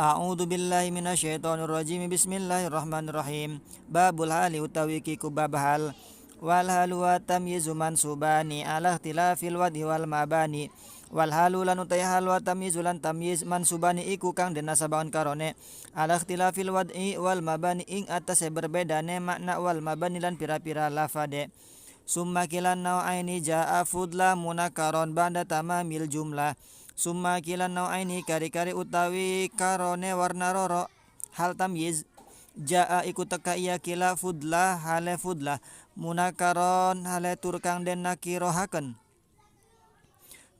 A'udzu billahi minasyaitonir rajim. Bismillahirrahmanirrahim. Babul hali utawi kiku bab hal. Wal halu wa tamyizu mansubani ala ikhtilafil wadhi wal mabani. Wal halu lan utai hal wa tamyizu lan tamyiz mansubani iku kang den nasabaken karone ala ikhtilafil wadhi wal mabani ing atase berbedane makna wal mabani lan pira-pira lafade. Summa kilan nau'aini ja'a fudla munakaron ba'da tamamil jumlah. Summa kilan nau'aini kari-kari utawi karone warna roro hal tamyiz ja'a iku teka iya kila fudla hale fudla munakaron hale turkang den nakirohaken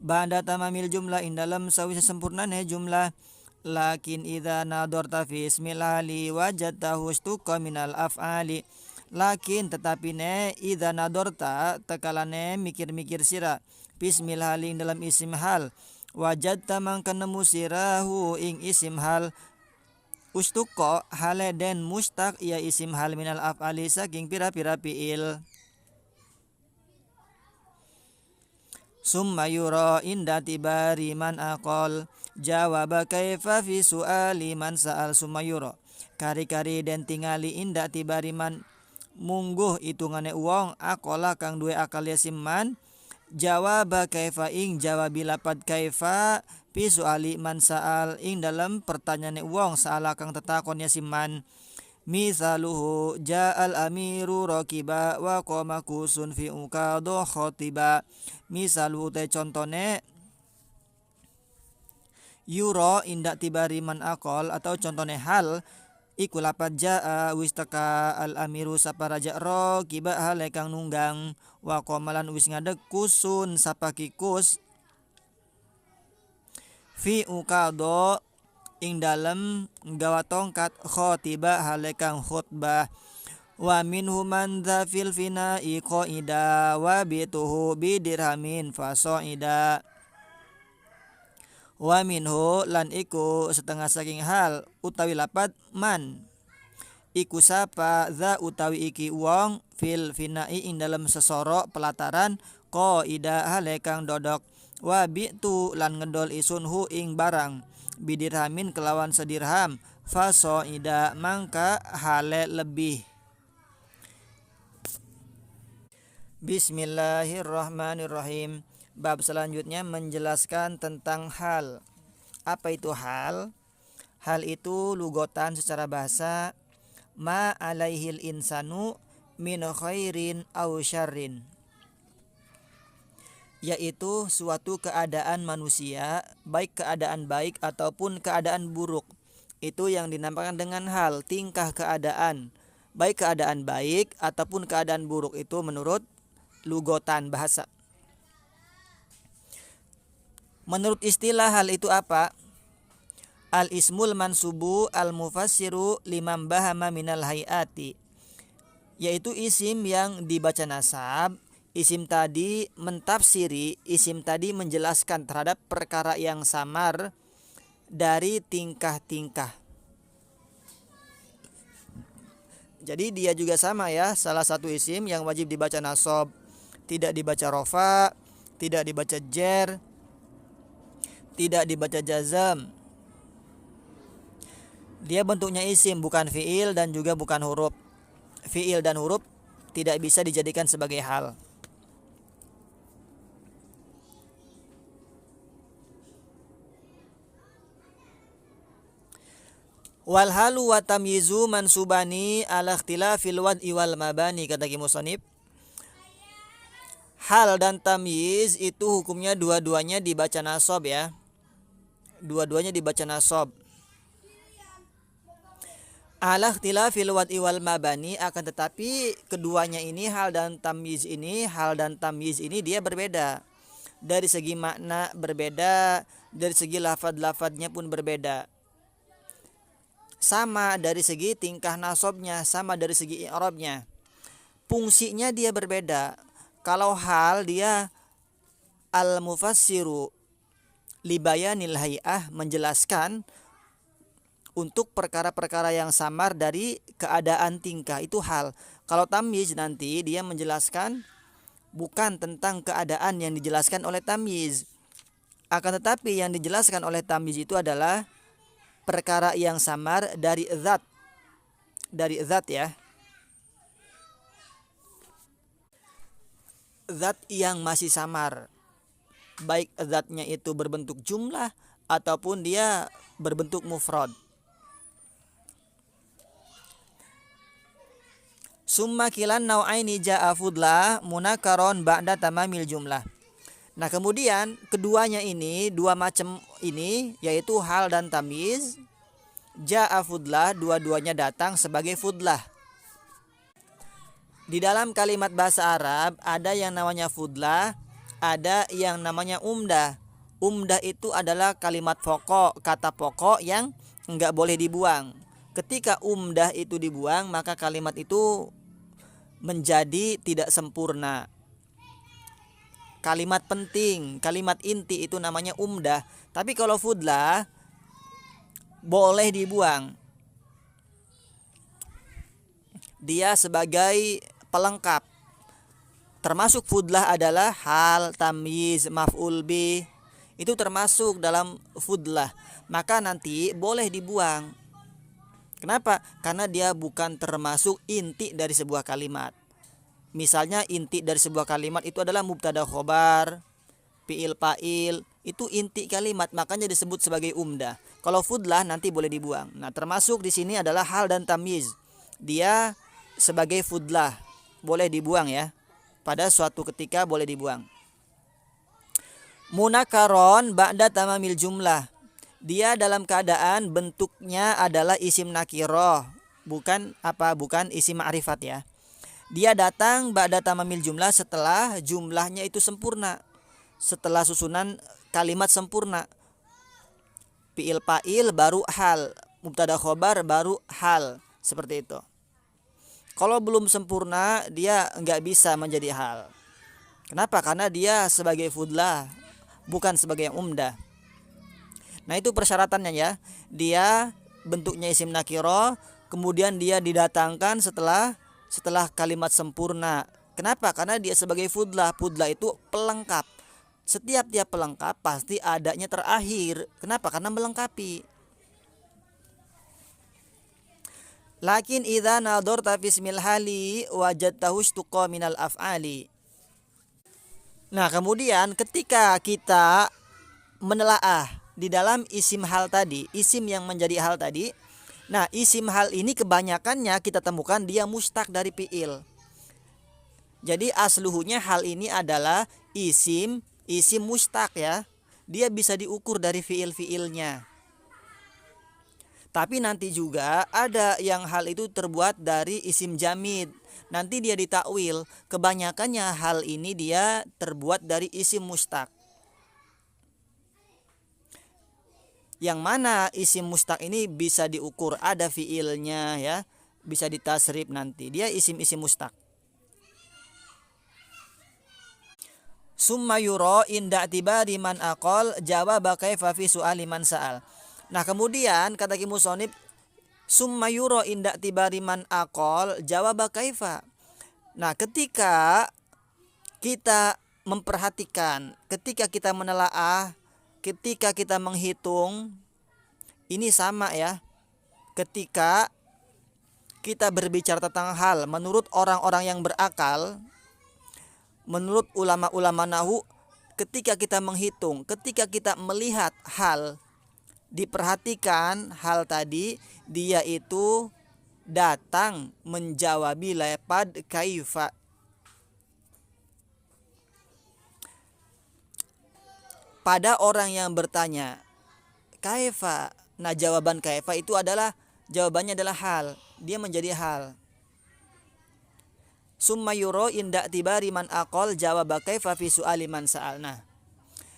ba'da tamamil jumlah ing dalam sawise sempurnane jumlah. Lakin idza nadorta fi ismil hali wajadtahu istuqa minal af'ali. Lakin tetapi ne idza nadorta tekalane mikir-mikir sira bismil hali ing dalam isim hal wajadta mangka nemu sirahu ing isim hal ustuqa hale den mustaq ia isim hal minal af'ali saking pira-pira fiil. Summa yura inda tibari man aqol jawaba kaifa fi su'ali man sa'al. Summa yura kari-kari den tingali inda tibari man mungguh itungane uwong aqola kang duwe akal yasim man jawaba kaifa ing jawabi lapad kaifa fi su'ali man sa'al ing dalam pertanyaane wong saala kang tetakon yasim man. Misaluhu ja'al amiru raqiba wa qama kusun fi uqadha khatiba. Misaluhu te contone yuro indak tibari man aqol atau contone hal iku lapad ja'a wis teka al amiru sapa raja raqiba hale kang nunggang wa qamalan wis ngadeg kusun sapa kikus fi uqadha ing dalem nggawa tongkat khatiba hale kang khutbah. Wa minhu man dzafil fina'i qaida wa bituhu bidirhamin fasoida. Wa minhu lan iku setengah saking hal utawi lapad man iku sapa za utawi iki wong fil fina'i ing dalam sesoro pelataran qaida hale kang dodok. Wa bitu lan ngedol isunhu ing barang bidirhamin kelawan sedirham fasoida mangka hale lebih. Bismillahirrahmanirrahim. Bab selanjutnya menjelaskan tentang hal. Apa itu hal? Hal itu lugotan secara bahasa ma alaihil insanu min khairin aw syarrin, yaitu suatu keadaan manusia, baik keadaan baik ataupun keadaan buruk. Itu yang dinamakan dengan hal, tingkah keadaan, baik keadaan baik ataupun keadaan buruk itu menurut lugotan bahasa. Menurut istilah hal itu apa? Al ismul mansubu al mufassiru liman bahama minal hayati, yaitu isim yang dibaca nasab. Isim tadi mentafsiri, isim tadi menjelaskan terhadap perkara yang samar dari tingkah-tingkah. Jadi dia juga sama ya, salah satu isim yang wajib dibaca nasab, tidak dibaca rofa, tidak dibaca jer, tidak dibaca jazam. Dia bentuknya isim, bukan fiil dan juga bukan huruf. Fiil dan huruf tidak bisa dijadikan sebagai hal. Wal halu wa tamyizu mansubani ala ikhtilafil wad'i wal mabani, kata musannif. Hal dan tamyiz itu hukumnya dua-duanya dibaca nasab ya. Dua-duanya dibaca nasab. Ala ikhtilafil wad'i wal mabani, akan tetapi keduanya ini hal dan tamyiz ini dia berbeda. Dari segi makna berbeda, dari segi lafad-lafadnya pun berbeda. Sama dari segi tingkah nasabnya, sama dari segi i'rabnya. Fungsinya dia berbeda. Kalau hal dia al-mufassiru libayanil hay'ah, menjelaskan untuk perkara-perkara yang samar dari keadaan tingkah, itu hal. Kalau tamyiz nanti dia menjelaskan bukan tentang keadaan yang dijelaskan oleh tamyiz. Akan tetapi yang dijelaskan oleh tamyiz itu adalah perkara yang samar dari zat ya. Zat yang masih samar, baik zatnya itu berbentuk jumlah ataupun dia berbentuk mufrad. Summa kilan nau'aini ja'a fudlah munakaron ba'da tamamil jumlah. Nah, kemudian keduanya ini, dua macam ini, yaitu hal dan tamyiz, ja'a fudlah, dua-duanya datang sebagai fudlah. Di dalam kalimat bahasa Arab ada yang namanya fudlah, ada yang namanya umdah. Umdah itu adalah kalimat pokok, kata pokok yang enggak boleh dibuang. Ketika umdah itu dibuang, maka kalimat itu menjadi tidak sempurna. Kalimat penting, kalimat inti itu namanya umdah. Tapi kalau fudlah boleh dibuang. Dia sebagai pelengkap. Termasuk fudlah adalah hal, tamyiz, maf'ul bih. Itu termasuk dalam fudlah. Maka nanti boleh dibuang. Kenapa? Karena dia bukan termasuk inti dari sebuah kalimat. Misalnya inti dari sebuah kalimat itu adalah mubtada khobar, fi'il fa'il, itu inti kalimat, makanya disebut sebagai umdah. Kalau fudlah nanti boleh dibuang. Nah, termasuk di sini adalah hal dan tamyiz. Dia sebagai fudlah, boleh dibuang ya. Pada suatu ketika boleh dibuang. Munakaron ba'da tamamil jumlah. Dia dalam keadaan bentuknya adalah isim nakiroh, bukan isim ma'rifat ya. Dia datang ba'da tamamil jumlah setelah jumlahnya itu sempurna. Setelah susunan kalimat sempurna. Fi'il fa'il baru hal, mubtada khobar baru hal, seperti itu. Kalau belum sempurna dia enggak bisa menjadi hal. Kenapa? Karena dia sebagai fudlah, bukan sebagai yang umdah. Nah, itu persyaratannya ya. Dia bentuknya isim nakiro, kemudian dia didatangkan setelah kalimat sempurna. Kenapa? Karena dia sebagai fudlah. Fudlah itu pelengkap. Setiap dia pelengkap pasti adanya terakhir. Kenapa? Karena melengkapi. Lakin idza nadharta fi ismil hali wajadtahu istuqa minal af'ali. Nah, kemudian ketika kita menelaah di dalam isim hal tadi, isim yang menjadi hal tadi. Nah, isim hal ini kebanyakannya kita temukan dia mustaq dari fi'il. Jadi asluhunya hal ini adalah isim mustaq ya. Dia bisa diukur dari fi'il-fi'ilnya. Tapi nanti juga ada yang hal itu terbuat dari isim jamid. Nanti dia ditakwil. Kebanyakannya hal ini dia terbuat dari isim mustaq. Yang mana isim mustaq ini bisa diukur, ada fiilnya ya, bisa ditasrif nanti. Dia isim mustaq. Summa yura inda tibari man aqal jawaba kaifa fi su'ali man sa'al. Nah, kemudian kata Ki Musonib, summa yura inda tibari man aqal jawaba kaifa. Nah, ketika kita memperhatikan, ketika kita menelaah, ketika kita menghitung, ini sama ya. Ketika kita berbicara tentang hal, menurut orang-orang yang berakal, menurut ulama-ulama nahwu, ketika kita menghitung, ketika kita melihat hal, diperhatikan hal tadi, dia itu datang menjawabi lafad kaifa. Pada orang yang bertanya kaifa, nah jawaban kaifa itu adalah, jawabannya adalah hal, dia menjadi hal. Summa yuro inda tibari man aqal jawab kaifa fi su'ali man sa'al. Nah,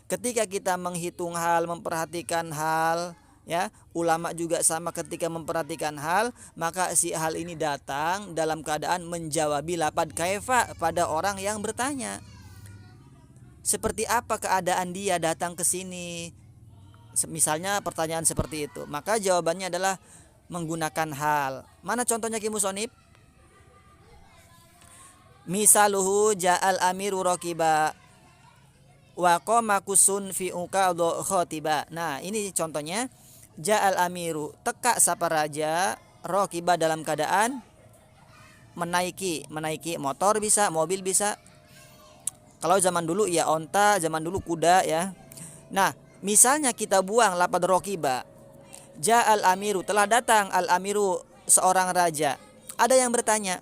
ketika kita menghitung hal, memperhatikan hal ya, ulama juga sama, ketika memperhatikan hal, maka si hal ini datang dalam keadaan menjawabi lafad kaifa pada orang yang bertanya. Seperti apa keadaan dia datang ke sini? Misalnya pertanyaan seperti itu, maka jawabannya adalah menggunakan hal. Mana contohnya Ki Musonib? Misaluhu ja'al amiru raqiba wa qama kusun fi uqadha khatiba. Nah, ini contohnya Ja'al amiru, teka sapa raja, rokiba dalam keadaan menaiki motor bisa, mobil bisa. Kalau zaman dulu ya onta, zaman dulu kuda ya. Nah, misalnya kita buang lapad rokiba, Ja'al amiru, telah datang al amiru, seorang raja. Ada yang bertanya,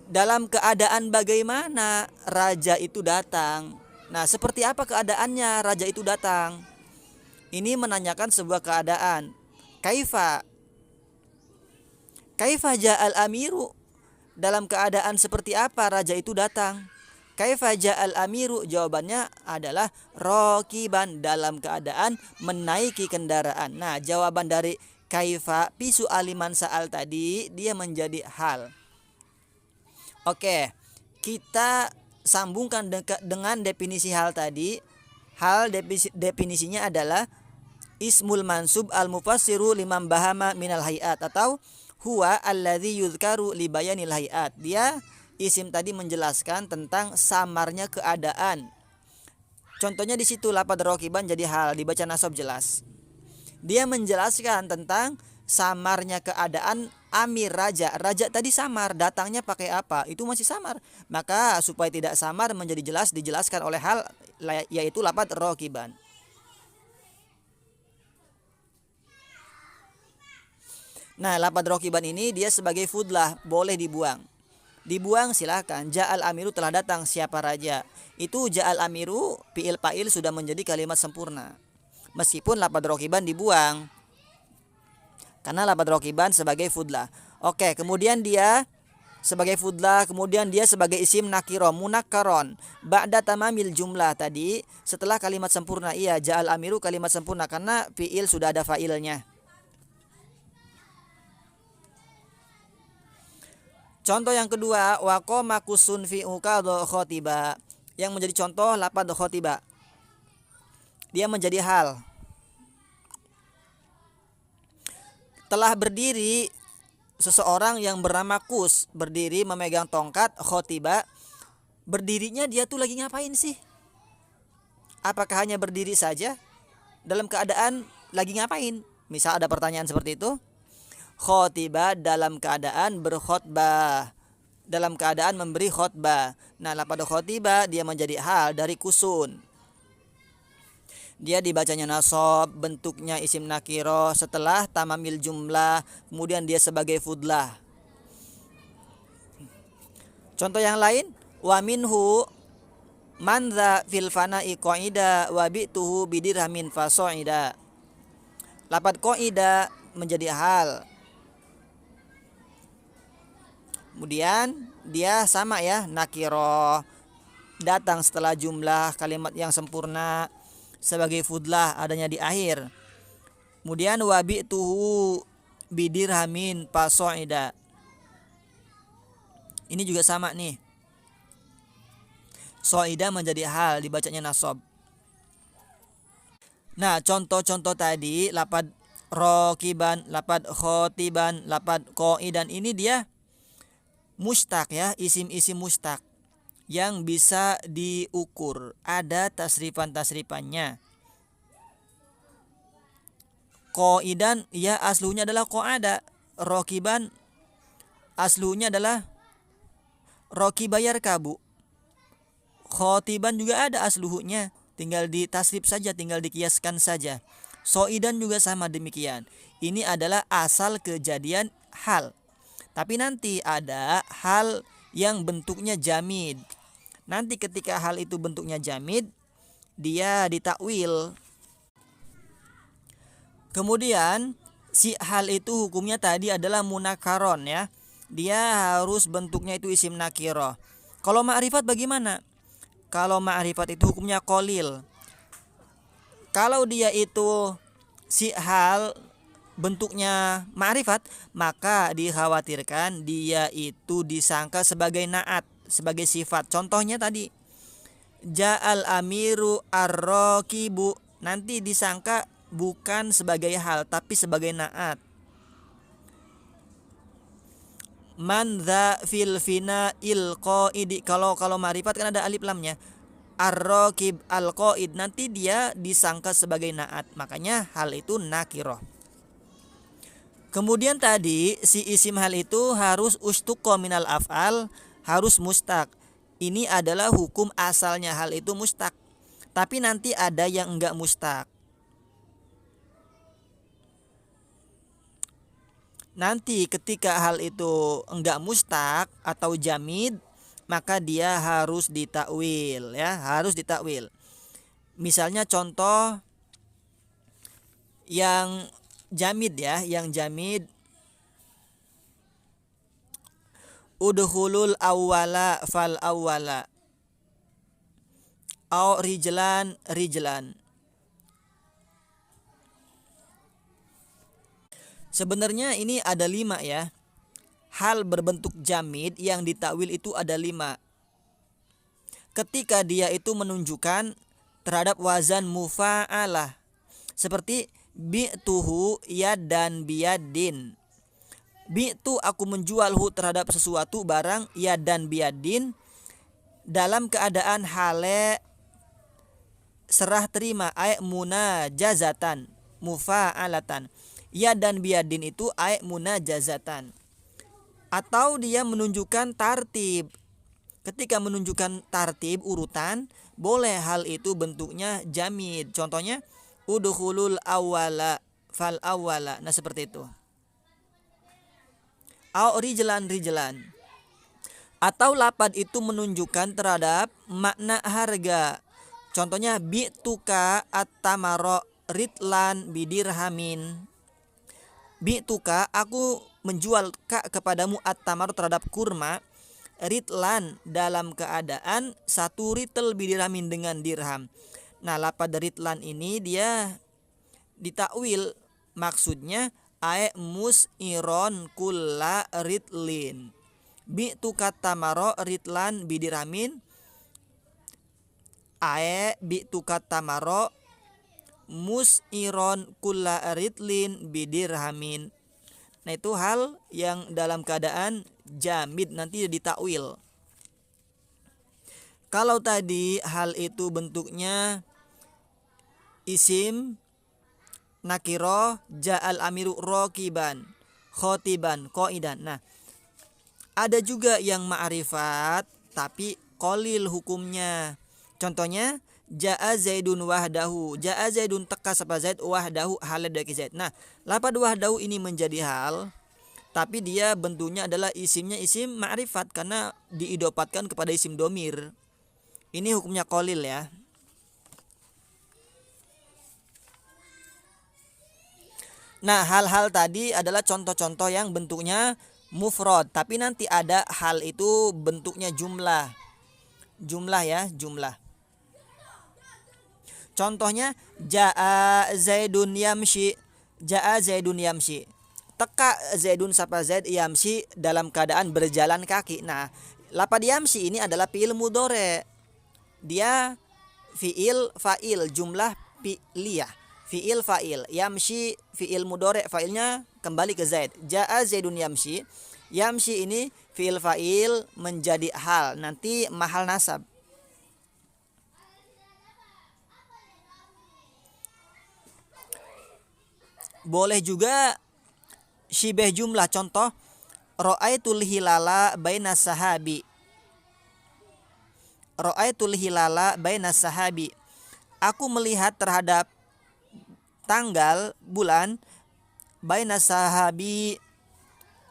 dalam keadaan bagaimana raja itu datang? Nah, seperti apa keadaannya raja itu datang? Ini menanyakan sebuah keadaan. Kaifa ja'al amiru, dalam keadaan seperti apa raja itu datang? Kaifa ja'al amiru, jawabannya adalah rokiban, dalam keadaan menaiki kendaraan. Nah, jawaban dari kaifa pisu aliman sa'al tadi dia menjadi hal. Oke, kita sambungkan dengan definisi hal tadi. Hal definisinya adalah ismul mansub al mufassiru liman bahama minal hayat, atau huwa alladzi yuzkaru li bayanil hayat. Dia isim tadi menjelaskan tentang samarnya keadaan. Contohnya di situ lapad rokiban jadi hal, dibaca nasab jelas. Dia menjelaskan tentang samarnya keadaan amir raja. Raja tadi samar, datangnya pakai apa? Itu masih samar. Maka supaya tidak samar menjadi jelas, dijelaskan oleh hal, yaitu lapad rokiban. Nah, lapad rokiban ini dia sebagai fudlah, boleh dibuang. Dibuang silahkan. Ja'al amiru, telah datang siapa raja. Itu ja'al amiru, fi'il fa'il sudah menjadi kalimat sempurna. Meskipun lapad rokiban dibuang, karena lapad rokiban sebagai fudlah. Oke, kemudian dia sebagai fudlah, kemudian dia sebagai isim nakiro munakkaron ba'da tamamil jumlah tadi, setelah kalimat sempurna. Iya, ja'al amiru kalimat sempurna karena fi'il sudah ada fa'ilnya. Contoh yang kedua, waqama kusun fi uqadha khotiba, yang menjadi contoh lapad khotiba. Dia menjadi hal. Telah berdiri seseorang yang bernama Kus, berdiri memegang tongkat khotiba. Berdirinya dia tuh lagi ngapain sih? Apakah hanya berdiri saja? Dalam keadaan lagi ngapain? Misal ada pertanyaan seperti itu. Khotiba, dalam keadaan berkhotbah, dalam keadaan memberi khotbah. Nah, lapad khotiba dia menjadi hal dari kusun. Dia dibacanya nasab, bentuknya isim nakiro setelah tamamil jumlah, kemudian dia sebagai fudlah. Contoh yang lain, wa minhu man dza fil fana'i qaida wa bi'tuhu bidirhamin fasoida. Lapad qaida menjadi hal. Kemudian dia sama ya, nakiro, datang setelah jumlah kalimat yang sempurna, sebagai fudlah, adanya di akhir. Kemudian wabi'tuhu bidirhamin fasoida. Ini juga sama nih. Soida menjadi hal, dibacanya nasab. Nah, contoh-contoh tadi lapad rokiban, lapad khotiban, lapad qaidan, ini dia mustaq ya, isim-isim mustaq yang bisa diukur, ada tasrifan-tasrifannya. Qaidan ya aslunya adalah qa'ada. Rokiban aslunya adalah rokibayar kabu. Khotiban juga ada asluhunya, tinggal ditasrif saja, tinggal dikiaskan saja. Soidan juga sama demikian. Ini adalah asal kejadian hal. Tapi nanti ada hal yang bentuknya jamid. Nanti ketika hal itu bentuknya jamid, dia ditakwil. Kemudian si hal itu hukumnya tadi adalah munakaron ya. Dia harus bentuknya itu isim nakiro. Kalau ma'rifat bagaimana? Kalau ma'rifat itu hukumnya qalil. Kalau dia itu si hal bentuknya ma'rifat, maka dikhawatirkan dia itu disangka sebagai na'at, sebagai sifat. Contohnya tadi ja'al amiru ar-rakibu, nanti disangka bukan sebagai hal tapi sebagai na'at. Man dza fil fina il qaidi, kalau ma'rifat kan ada alif lamnya. ar-raqib al-qaid, nanti dia disangka sebagai naat, makanya hal itu nakiroh. Kemudian tadi si isim hal itu harus ustuqo minal af'al, harus mustaq. Ini adalah hukum asalnya hal itu mustaq. Tapi nanti ada yang enggak mustaq. Nanti ketika hal itu enggak mustaq atau jamid, maka dia harus ditakwil ya, harus ditakwil. Misalnya contoh yang jamid ya, yang jamid udkhulul awwala fal awwala au rijlan rijlan. Sebenarnya ini ada 5 ya. Hal berbentuk jamid yang ditakwil itu ada 5. Ketika dia itu menunjukkan terhadap wazan mufa'alah, seperti bi'tuhu yadan biyadin. Bi'tu, aku menjualhu terhadap sesuatu barang, yadan biyadin, dalam keadaan hale serah terima, ay munajazatan mufa'alatan. Yadan biyadin itu ay munajazatan. Atau dia menunjukkan tartib. Ketika menunjukkan tartib urutan, boleh hal itu bentuknya jamid. Contohnya udkhulul awwala fal awwala. Nah seperti itu. Au rijlan rijlan. Atau lapad itu menunjukkan terhadap makna harga. Contohnya bi'tuka at-tamaro ritlan bidirhamin. Bi'tuka, aku menjual kepadamu at-tamaro terhadap kurma, ritlan dalam keadaan 1 ritel bidirhamin dengan dirham. Nah, lapad ritlan ini dia ditakwil, maksudnya ae mus'iron kulla ritlin. Bi'tuka tamaro ritlan bidirhamin, ae bi'tuka tamaro mus'iron kulla ritlin bidirhamin. Nah itu hal yang dalam keadaan jamid, nanti ditakwil. Kalau tadi hal itu bentuknya isim nakiroh, ja'al amiru rokiban, khotiban, qaidan. Nah ada juga yang ma'rifat tapi qalil hukumnya. Contohnya ja'a zaidun wahdahu. Ja'a zaidun, teka sapa zaid, wahdahu halad dari zaid. Nah, lapad wahdahu ini menjadi hal, tapi dia bentuknya adalah isimnya isim ma'rifat karena diidopatkan kepada isim domir. Ini hukumnya qalil ya. Nah, hal-hal tadi adalah contoh-contoh yang bentuknya mufrad, tapi nanti ada hal itu bentuknya jumlah. Jumlah ya, jumlah. Contohnya jaa zaidun yamshi. Jaa zaidun yamshi. Teka zaidun sapa zaid yamshi dalam keadaan berjalan kaki. Nah, lapad yamshi ini adalah fi'il mudhari. Dia fi'il fa'il, jumlah fi'liyah. Fi'il fa'il, yamshi fi'il mudhari, fa'ilnya kembali ke zaid. Jaa zaidun yamshi. Yamshi ini fi'il fa'il menjadi hal, nanti mahal nasab. Boleh juga syibeh jumlah, contoh ra'aitul hilala bainas sahabi. Ra'aitul hilala bainas sahabi. Aku melihat terhadap tanggal bulan bainas sahabi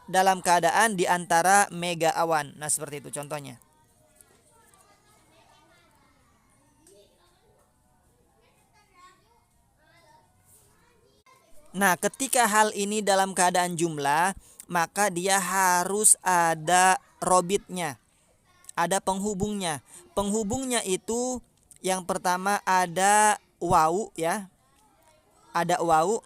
dalam keadaan di antara mega awan. Nah, seperti itu contohnya. Nah, ketika hal ini dalam keadaan jumlah, maka dia harus ada robitnya, ada penghubungnya. Penghubungnya itu yang pertama ada wawu ya, ada wawu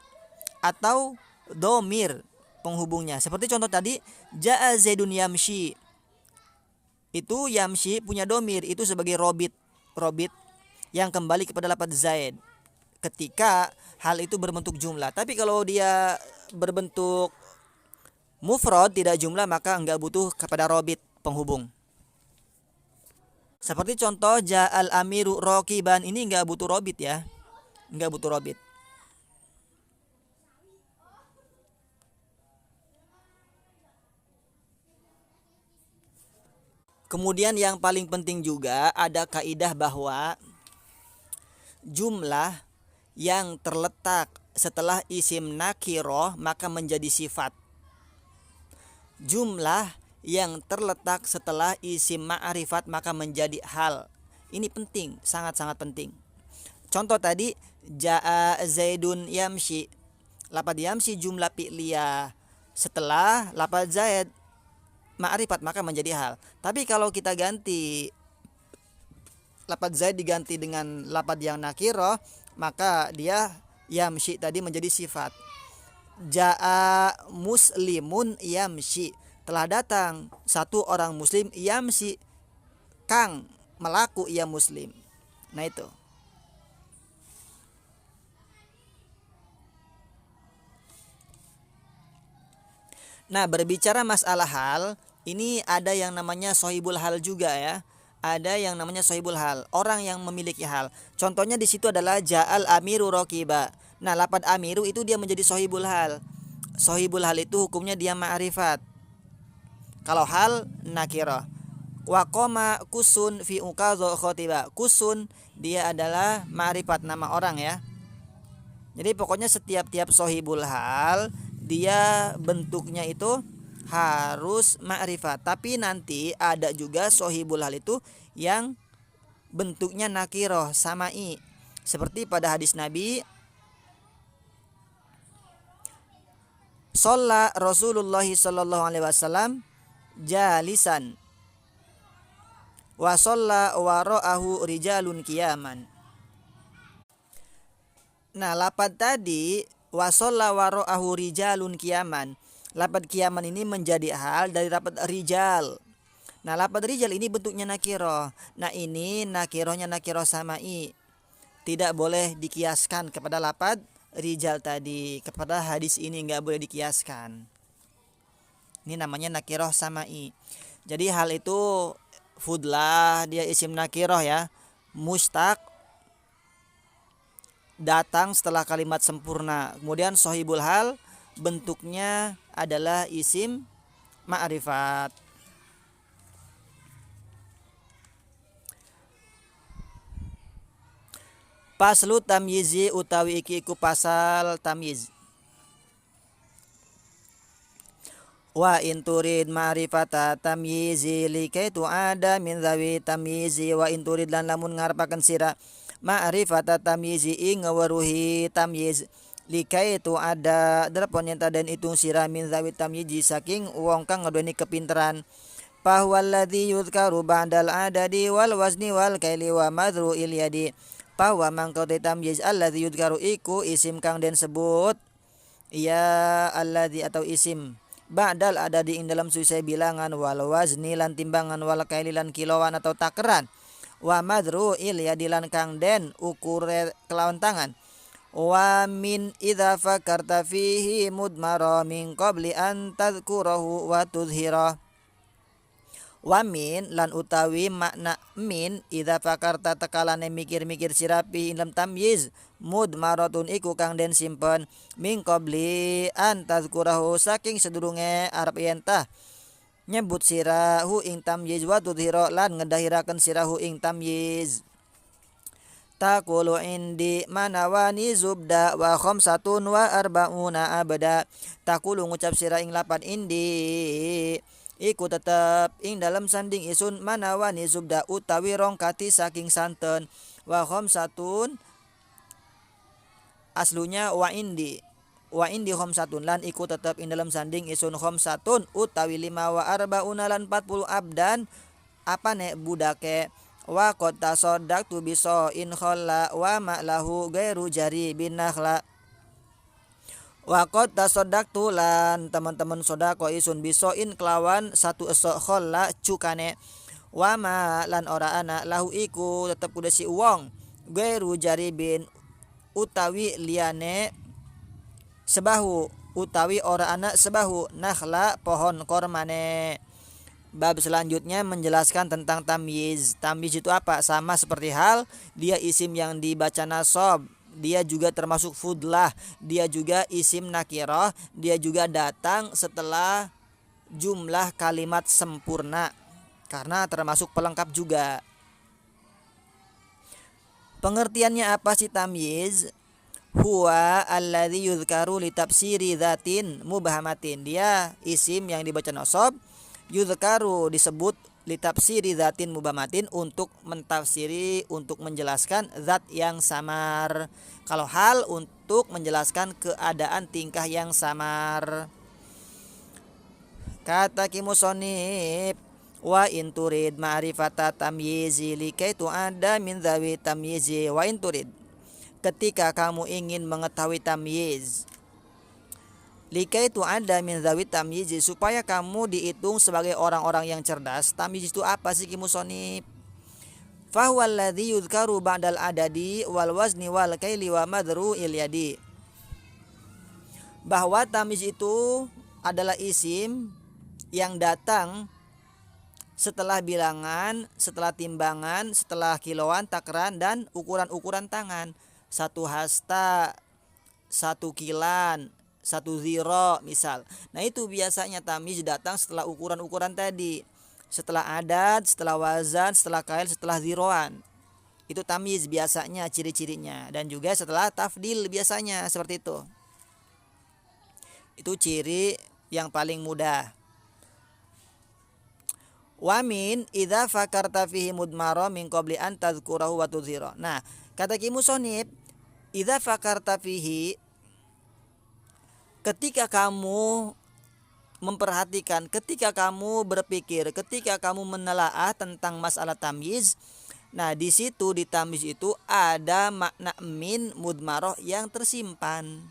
atau domir penghubungnya. Seperti contoh tadi, jaa zaidun yamshi. Itu yamshi punya domir, itu sebagai robit yang kembali kepada lafaz zaid ketika hal itu berbentuk jumlah. Tapi kalau dia berbentuk mufrad tidak jumlah, maka enggak butuh kepada robit penghubung. Seperti contoh ja'al amiru rokiban, ini nggak butuh robit ya, nggak butuh robit. Kemudian yang paling penting juga ada kaidah bahwa jumlah yang terletak setelah isim nakiroh maka menjadi sifat. Jumlah yang terletak setelah isim ma'rifat maka menjadi hal. Ini penting, sangat-sangat penting. Contoh tadi ja'a zaidun yamshi. Lafaz yamshi jumlah fi'liyah. Setelah lafaz zaid ma'rifat maka menjadi hal. Tapi kalau kita ganti lafaz zaid diganti dengan lafaz yang nakirah, maka dia yamshi tadi menjadi sifat. Ja'a muslimun yamshi, telah datang satu orang muslim, yamshi kang melaku ia muslim. Nah itu. Nah, berbicara masalah hal, ini ada yang namanya sohibul hal juga ya. Ada yang namanya sohibul hal, orang yang memiliki hal. Contohnya di situ adalah ja'al amiru rokiba. Nah, lafaz amiru itu dia menjadi sohibul hal. Sohibul hal itu hukumnya dia ma'rifat. Kalau hal nakirah. Wa qoma kusun fi uqadha khotiba. Kusun dia adalah ma'rifat, nama orang ya. Jadi pokoknya setiap sohibul hal dia bentuknya itu harus ma'rifat. Tapi nanti ada juga sohibul hal itu yang bentuknya nakiroh sama'i. Seperti pada hadis Nabi, Shalla Rasulullah sallallahu alaihi wasallam jalisan wa shalla wara'ahu rijalun qiyaman. Nah, lafaz tadi wa shalla wara'ahu rijalun qiyaman. Lafaz qiyaman ini menjadi hal dari lafaz rijal. Nah, lafaz rijal ini bentuknya nakirah. Nah, ini nakirahnya nakirah sama'i. Tidak boleh dikiaskan kepada lafaz rijal tadi. Kepada hadis ini enggak boleh dikiaskan. Ini namanya nakirah sama'i. Jadi hal itu fudlah, dia isim nakirah ya. Mustaq, datang setelah kalimat sempurna. Kemudian sohibul hal bentuknya adalah isim ma'rifat. Paslu tamyizi utawi iki iku pasal tamyiz. Wa inturid ma'rifata tamyizi likaitu ada min zawi tamyizi. Wa inturid lan lamun ngarepaken sira ma'rifata tamyizi ing ngaweruhi tamyiz likaitu ada telepon yang tadan itu sira min zawi tamyizi saking wong kang ngeduweni kepinteran. Pahwalladzi yuzkaru ba'dal adadi wal wazni wal kaili wa madru ilyadi. Pahwa mangkau tamyiz alladzi yuzkaru iku isim kang den sebut ya alladzi atau isim ba'dal adadi ing dalam susai bilangan wal wazni lan timbangan wal kaili lan kiloan atau takeran wa madru ilyadi lan kang den ukur kelawan tangan. Wa min idza fakarta fihi mudmara min qabli an tadhkurahu wa tudhira. Wa min lan utawi makna min idza fakarta tekalane mikir-mikir sirapi lam tamyiz mudmaratun iku kang den simpen min qabli an tadhkurahu saking sedurunge arep yentah nyebut sirahu ing tamyiz wa tudhira lan ngedahiraken sirahu ing tamyiz. Taqulu indi manawani zubda wa khamsatun wa arba'una abada. Taqulu ngucap sira ing lapan indi iku tetep ing dalam sanding isun manawani zubda utawi rongkati saking santen. Wa khamsatun aslunya wa indi khamsatun lan iku tetep ing dalam sanding isun khamsatun utawi 5 wa arba'una lan 40 abdan apane budake. Wa qad tasaddaqtu biso in khalla wa ma'lahu gairu jari bin nakhla. Wa qad tasaddaqtu lan teman-teman sedekah isun biso in kelawan satu esok khalla cukane. Wa ma lan ora ana lahu iku tetep kudu si wong gairu jari bin utawi liyane sebahu utawi ora ana sebahu nakhla pohon kormane. Bab selanjutnya menjelaskan tentang tamyiz. Tamyiz itu apa? Sama seperti hal dia isim yang dibaca nasab, dia juga termasuk fudlah, dia juga isim nakirah, dia juga datang setelah jumlah kalimat sempurna karena termasuk pelengkap juga. Pengertiannya apa sih tamyiz? Huwa alladzi yuzkaru li tafsiri dzatin mubhamatin. Dia isim yang dibaca nasab, yuzkaru disebut li tafsiri dzatin mubhamatin untuk mentafsiri, untuk menjelaskan zat yang samar. Kalau hal untuk menjelaskan keadaan tingkah yang samar. Kata kimusonib wa inturid ma'rifata tamyizi likai tu'ada min dzawi tamyizi wa inturid. Ketika kamu ingin mengetahui tamyiz, likai tu'ada min dzawi tamyizi, supaya kamu dihitung sebagai orang-orang yang cerdas. Tamyiz itu apa sih kimusonib? Fahuwa alladzi yuzkaru ba'dal adadi wal wazni wal kaili wa madru'il yadi. Bahwa tamyiz itu adalah isim yang datang setelah bilangan, setelah timbangan, setelah kiloan, takaran, dan ukuran-ukuran tangan. 1 hasta, 1 kilan, 1 ziro misal. Nah itu biasanya tamyiz datang setelah ukuran-ukuran tadi, setelah adat, setelah wazan, setelah kail, setelah ziroan. Itu tamyiz biasanya ciri-cirinya. Dan juga setelah tafdil biasanya seperti itu. Itu ciri yang paling mudah. Wamin idza fakarta fihi mudmara min qabli an tadhkurahu wa tudhira. Nah, kata Ki Musonib, idza fakarta fihi, ketika kamu memperhatikan, ketika kamu berpikir, ketika kamu menelaah tentang masalah tamyiz, nah di situ di tamyiz itu ada makna min mudmaroh yang tersimpan.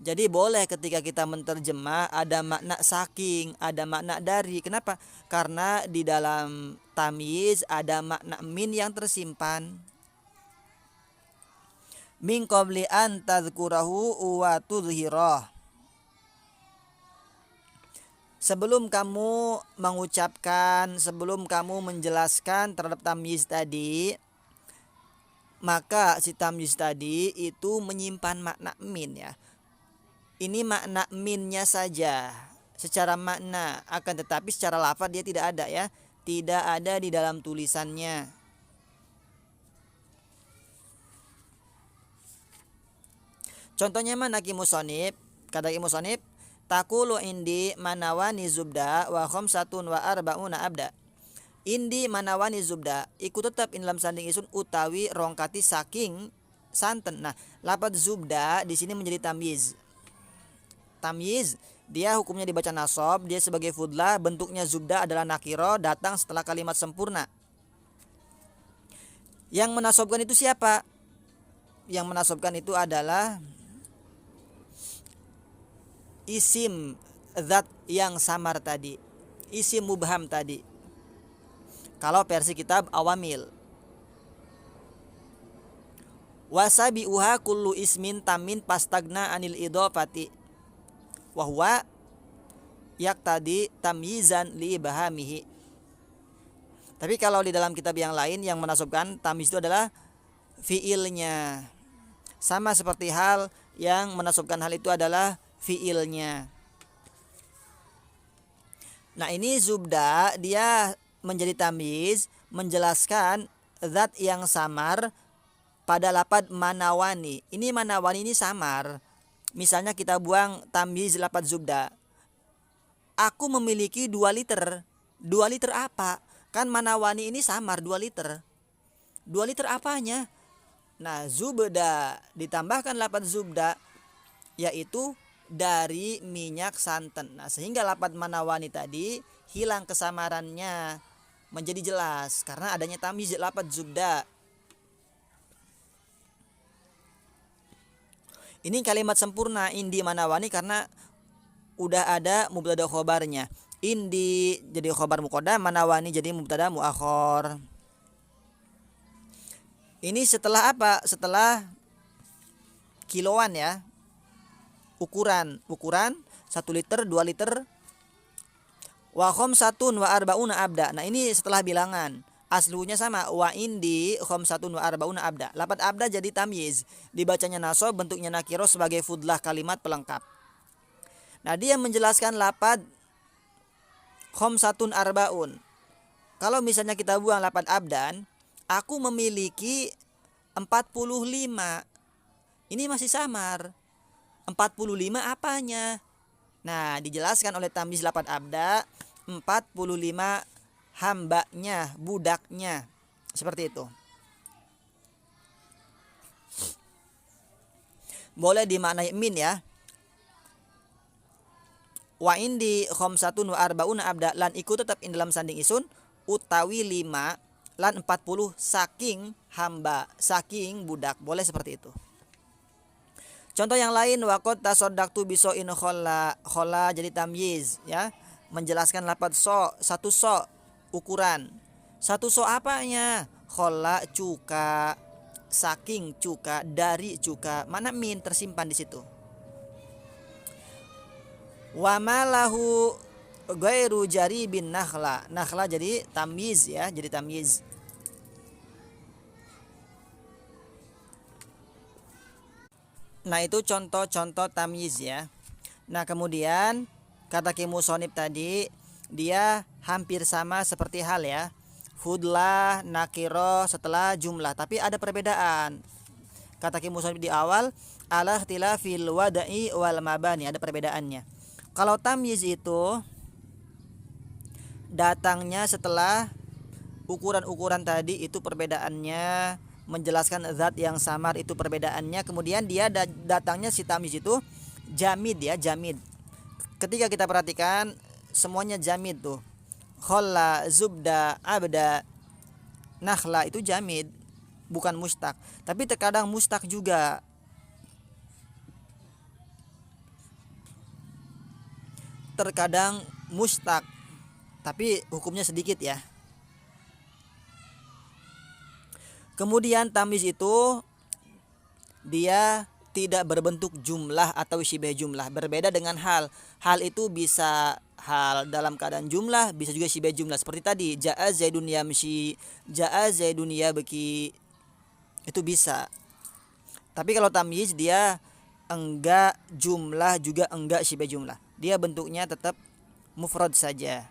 Jadi boleh ketika kita menterjemah ada makna saking, ada makna dari. Kenapa? Karena di dalam tamyiz ada makna min yang tersimpan. Min qabli an tadhkurahu wa tudhhirah. Sebelum kamu mengucapkan, sebelum kamu menjelaskan terhadap tamyiz tadi, maka si tamyiz tadi itu menyimpan makna min ya. Ini makna minnya saja secara makna, akan tetapi secara lafaz dia tidak ada ya, tidak ada di dalam tulisannya. Contohnya mana Ki Musonib? Kata Ki Musonib, takulu indi manawani zubda wa khamsatun wa arba'una abda. Indi manawani zubda, ikut tetap in dalam sanding isun utawi rongkati saking santen. Nah, lafaz zubda di sini menjadi tamyiz. Tamyiz dia hukumnya dibaca nasab, dia sebagai fudlah, bentuknya zubda adalah nakiro, datang setelah kalimat sempurna. Yang menasabkan itu siapa? Yang menasabkan itu adalah isim zat yang samar tadi, isim mubham tadi. Kalau versi kitab Awamil, wasabi'uha kullu ismin tamin pastagna anil idhofati wahwa yaktadi tamyizan li bahamihi. Tapi kalau di dalam kitab yang lain yang menasabkan tamyiz itu adalah fiilnya, sama seperti hal yang menasabkan hal itu adalah fiilnya. Nah ini zubda dia menjadi tamyiz, menjelaskan zat yang samar pada lafaz manawani. Ini manawani ini samar. Misalnya kita buang tamyiz lafaz zubda. Aku memiliki 2 liter. 2 liter apa? Kan manawani ini samar 2 liter. 2 liter apanya? Nah, zubda ditambahkan lafaz zubda, yaitu dari minyak santan. Nah, sehingga lafaz manawani tadi hilang kesamarannya, menjadi jelas karena adanya tamyiz lafaz zubda. Ini kalimat sempurna indi manawani karena udah ada mubtada khobarnya. Indi jadi khobar muqaddam, manawani jadi mubtada muakhor. Ini setelah apa? Setelah kiloan ya. Ukuran 1 liter, 2 liter. Wa khamsatun wa arbauna abda. Nah, ini setelah bilangan. Aslunya sama, wa indi khamsatun wa arbauna abda. Lafadz abda jadi tamyiz, dibacanya nasab, bentuknya nakiro sebagai fudlah kalimat pelengkap. Nah, dia menjelaskan lafadz khamsatun arbaun. Kalau misalnya kita buang lafadz abdan, aku memiliki 45. Ini masih samar. 45 apanya? Nah, dijelaskan oleh tamyiz lafadz abda, 45 hambanya, budaknya. Seperti itu. Boleh dimaknai min ya. Wa indi khamsatun wa arbauna abda, lan iku tetap in dalam sanding isun utawi 5 lan 40 saking hamba, saking budak. Boleh seperti itu. Contoh yang lain, waqad tasaddaqtu biso'in kholla. Kholla jadi tamyiz ya, menjelaskan lafaz so, satu so ukuran. Satu so apanya? Kholla cuka, saking cuka, dari cuka. Mana min tersimpan di situ. Wa malahu ghairu jaribin nakhla. Nakhla jadi tamyiz ya, jadi tamyiz. Nah, itu contoh-contoh tamyiz ya. Nah, kemudian kata Musonib tadi dia hampir sama seperti hal ya. Fudlah, nakiro setelah jumlah, tapi ada perbedaan. Kata Musonib di awal, ala ikhtilafil wada'i wal mabani, ada perbedaannya. Kalau tamyiz itu datangnya setelah ukuran-ukuran tadi, itu perbedaannya. Menjelaskan zat yang samar, itu perbedaannya. Kemudian dia datangnya si tamyiz itu jamid ya, jamid. Ketika kita perhatikan semuanya jamid tuh. Kholla, zubda, abda, nakhla itu jamid, bukan mustaq. Tapi terkadang mustaq juga. Terkadang mustaq, tapi hukumnya sedikit ya. Kemudian tamyiz itu dia tidak berbentuk jumlah atau syibeh jumlah, berbeda dengan hal. Hal itu bisa hal dalam keadaan jumlah, bisa juga syibeh jumlah. Seperti tadi, ja'a zaidun yamshi, ja'a zaidun yabki. Itu bisa. Tapi kalau tamyiz dia enggak jumlah juga enggak syibeh jumlah. Dia bentuknya tetap mufrad saja.